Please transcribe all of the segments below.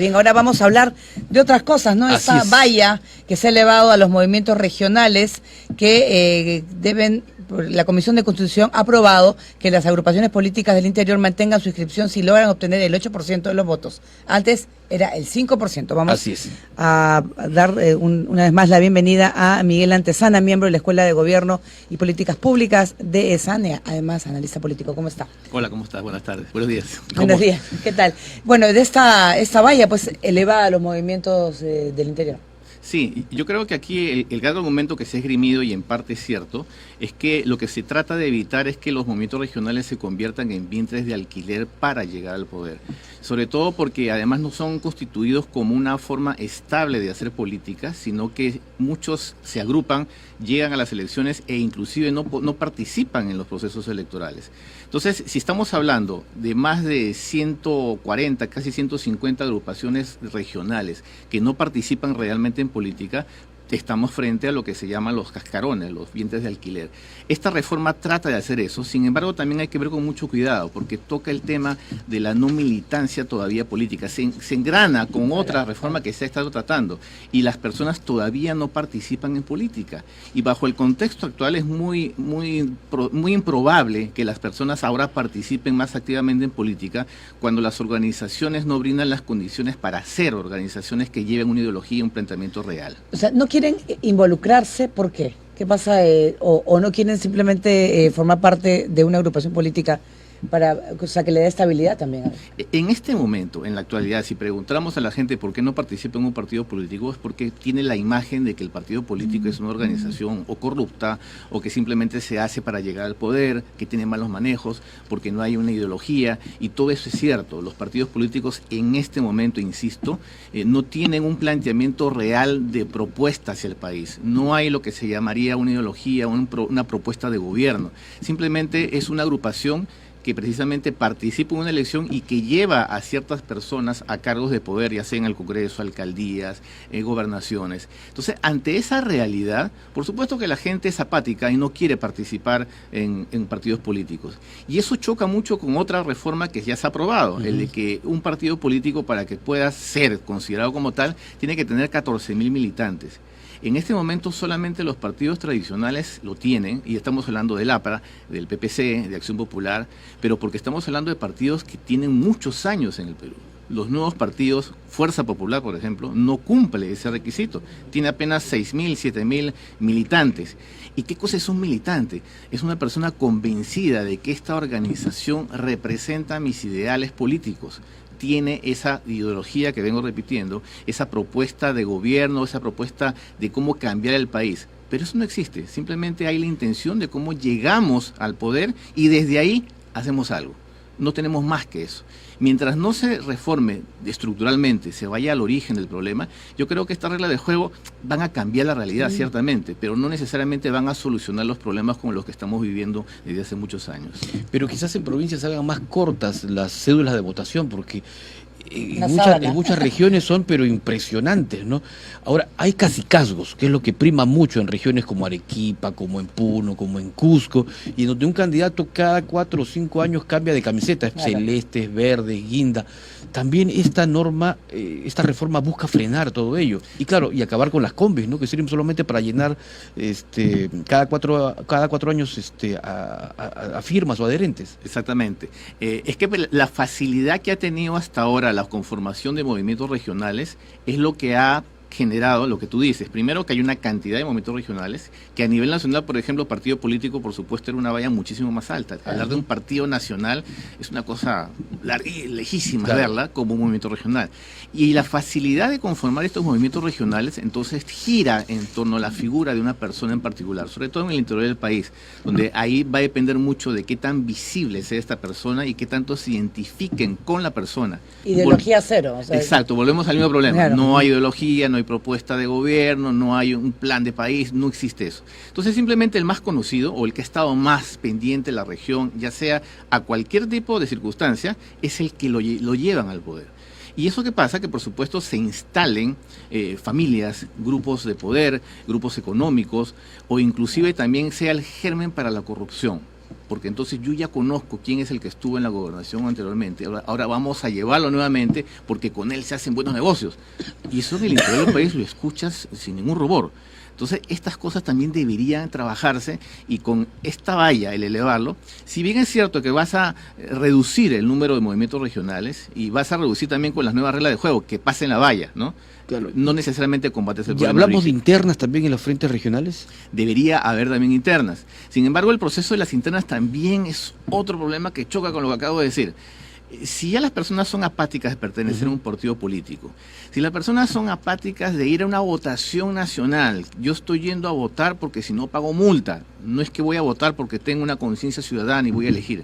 Bien, ahora vamos a hablar de otras cosas, ¿no? Esa valla que se ha elevado a los movimientos regionales que la Comisión de Constitución ha aprobado que las agrupaciones políticas del interior mantengan su inscripción si logran obtener el 8% de los votos. Antes era el 5%. Vamos a dar una vez más la bienvenida a Miguel Antezana, miembro de la Escuela de Gobierno y Políticas Públicas de ESANE, además analista político. ¿Cómo está? Hola, ¿cómo estás? Buenas tardes. Buenos días. Buenos días. ¿Qué tal? Bueno, de esta valla pues eleva a los movimientos del interior. Sí, yo creo que aquí el gran argumento que se ha esgrimido, y en parte es cierto, es que lo que se trata de evitar es que los movimientos regionales se conviertan en vientres de alquiler para llegar al poder. Sobre todo porque además no son constituidos como una forma estable de hacer política, sino que muchos se agrupan, llegan a las elecciones e inclusive no participan en los procesos electorales. Entonces, si estamos hablando de más de 140, casi 150 agrupaciones regionales que no participan realmente en política, estamos frente a lo que se llaman los cascarones, los vientres de alquiler. Esta reforma trata de hacer eso, sin embargo también hay que ver con mucho cuidado, porque toca el tema de la no militancia todavía política. Se engrana con otra reforma que se ha estado tratando, y las personas todavía no participan en política. Y bajo el contexto actual es muy improbable que las personas ahora participen más activamente en política, cuando las organizaciones no brindan las condiciones para ser organizaciones que lleven una ideología y un planteamiento real. O sea, no quieren involucrarse, ¿por qué? ¿Qué pasa? O no quieren simplemente formar parte de una agrupación política que le dé estabilidad también. En este momento, en la actualidad, si preguntáramos a la gente por qué no participa en un partido político, es porque tiene la imagen de que el partido político es una organización o corrupta, o que simplemente se hace para llegar al poder, que tiene malos manejos, porque no hay una ideología, y todo eso es cierto. Los partidos políticos en este momento, insisto, no tienen un planteamiento real de propuesta hacia el país. No hay lo que se llamaría una ideología, una propuesta de gobierno. Simplemente es una agrupación que precisamente participa en una elección y que lleva a ciertas personas a cargos de poder, ya sea en el Congreso, alcaldías, gobernaciones. Entonces, ante esa realidad, por supuesto que la gente es apática y no quiere participar en partidos políticos. Y eso choca mucho con otra reforma que ya se ha aprobado, el de que un partido político, para que pueda ser considerado como tal, tiene que tener 14.000 militantes. En este momento solamente los partidos tradicionales lo tienen, y estamos hablando del APRA, del PPC, de Acción Popular, pero porque estamos hablando de partidos que tienen muchos años en el Perú. Los nuevos partidos, Fuerza Popular, por ejemplo, no cumple ese requisito. Tiene apenas 6.000, 7.000 militantes. ¿Y qué cosa es un militante? Es una persona convencida de que esta organización representa mis ideales políticos. Tiene esa ideología que vengo repitiendo, esa propuesta de gobierno, esa propuesta de cómo cambiar el país. Pero eso no existe, simplemente hay la intención de cómo llegamos al poder y desde ahí hacemos algo. No tenemos más que eso. Mientras no se reforme estructuralmente, se vaya al origen del problema, yo creo que estas reglas de juego van a cambiar la realidad, ciertamente, pero no necesariamente van a solucionar los problemas con los que estamos viviendo desde hace muchos años. Pero quizás en provincias hagan más cortas las cédulas de votación, porque en muchas regiones son pero impresionantes, ¿no? Ahora, hay cacicazgos, que es lo que prima mucho en regiones como Arequipa, como en Puno, como en Cusco, y donde un candidato cada 4 o 5 años cambia de camiseta, celestes, verdes, guinda. También esta norma, esta reforma busca frenar todo ello. Y claro, y acabar con las combis, ¿no? Que sirven solamente para llenar cada cuatro años a firmas o adherentes. Exactamente. Es que la facilidad que ha tenido hasta ahora la conformación de movimientos regionales es lo que ha generado lo que tú dices. Primero, que hay una cantidad de movimientos regionales que a nivel nacional, por ejemplo, partido político, por supuesto, era una valla muchísimo más alta. Hablar de un partido nacional es una cosa lejísima, verla como un movimiento regional. Y la facilidad de conformar estos movimientos regionales, entonces, gira en torno a la figura de una persona en particular, sobre todo en el interior del país, donde ahí va a depender mucho de qué tan visible sea esta persona y qué tanto se identifiquen con la persona. Ideología cero. O sea, exacto, volvemos al mismo problema. Claro. No hay ideología, no hay propuesta de gobierno, no hay un plan de país, no existe eso. Entonces simplemente el más conocido o el que ha estado más pendiente de la región, ya sea a cualquier tipo de circunstancia, es el que lo llevan al poder. ¿Y eso qué pasa? Que por supuesto se instalen familias, grupos de poder, grupos económicos, o inclusive también sea el germen para la corrupción. porque entonces yo ya conozco quién es el que estuvo en la gobernación anteriormente, ahora vamos a llevarlo nuevamente porque con él se hacen buenos negocios. Y eso en el interior del país lo escuchas sin ningún rubor. Entonces, estas cosas también deberían trabajarse, y con esta valla, el elevarlo, si bien es cierto que vas a reducir el número de movimientos regionales y vas a reducir también con las nuevas reglas de juego, que pasen la valla, ¿no? Claro. No necesariamente combates el ¿Ya problema. hablamos de internas también en los frentes regionales? Debería haber también internas. Sin embargo, el proceso de las internas también es otro problema que choca con lo que acabo de decir. Si ya las personas son apáticas de pertenecer a un partido político, si las personas son apáticas de ir a una votación nacional, yo estoy yendo a votar porque si no pago multa, no es que voy a votar porque tengo una conciencia ciudadana y voy a elegir.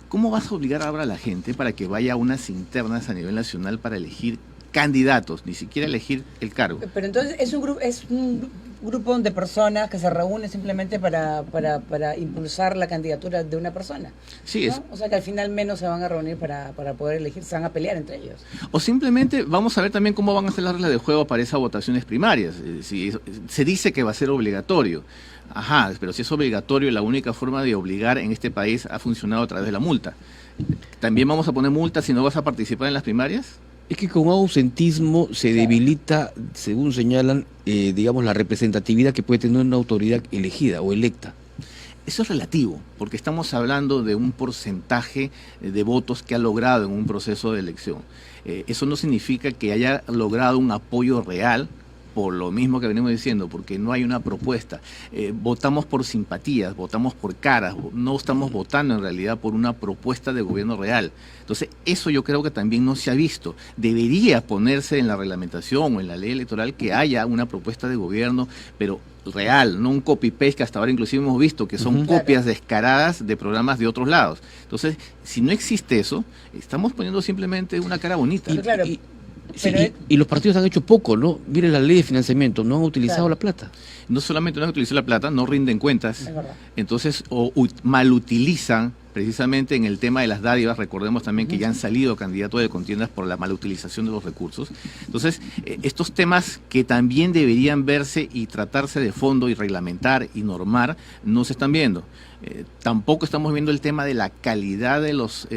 ¿Cómo vas a obligar ahora a la gente para que vaya a unas internas a nivel nacional para elegir candidatos, ni siquiera elegir el cargo? Pero entonces es un grupo de personas que se reúnen simplemente para impulsar la candidatura de una persona. Sí, ¿no? O sea que al final menos se van a reunir para poder elegir, se van a pelear entre ellos. O simplemente vamos a ver también cómo van a ser las reglas de juego para esas votaciones primarias. Si se dice que va a ser obligatorio. Ajá, pero si es obligatorio, la única forma de obligar en este país ha funcionado a través de la multa. ¿También vamos a poner multas si no vas a participar en las primarias? Es que con ausentismo se debilita, según señalan, digamos, la representatividad que puede tener una autoridad elegida o electa. Eso es relativo, porque estamos hablando de un porcentaje de votos que ha logrado en un proceso de elección. Eso no significa que haya logrado un apoyo real, por lo mismo que venimos diciendo, porque no hay una propuesta. Votamos por simpatías, votamos por caras, no estamos votando en realidad por una propuesta de gobierno real. Entonces, eso yo creo que también no se ha visto. Debería ponerse en la reglamentación o en la ley electoral que haya una propuesta de gobierno, pero real, no un copy-paste que hasta ahora inclusive hemos visto, que son copias descaradas de programas de otros lados. Entonces, si no existe eso, estamos poniendo simplemente una cara bonita. Sí, y los partidos han hecho poco, ¿no? Miren la ley de financiamiento, no han utilizado la plata. No solamente no han utilizado la plata, no rinden cuentas, entonces o malutilizan precisamente en el tema de las dádivas. Recordemos también que ya han salido candidatos de contiendas por la malutilización de los recursos. Entonces, estos temas que también deberían verse y tratarse de fondo y reglamentar y normar, no se están viendo. Tampoco estamos viendo el tema de la calidad de los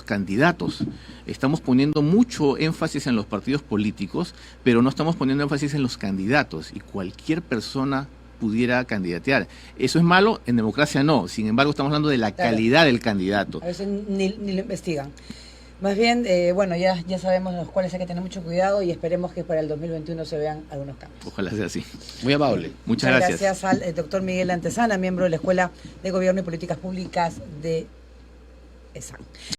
candidatos. Estamos poniendo mucho énfasis en los partidos políticos, pero no estamos poniendo énfasis en los candidatos, y cualquier persona pudiera candidatear. ¿Eso es malo? En democracia no. Sin embargo, estamos hablando de la calidad del candidato. A veces ni lo investigan. Más bien, bueno, ya sabemos los cuales hay que tener mucho cuidado, y esperemos que para el 2021 se vean algunos cambios. Ojalá sea así. Muy amable. Muchas gracias. Gracias al doctor Miguel Antezana, miembro de la Escuela de Gobierno y Políticas Públicas de ESAN.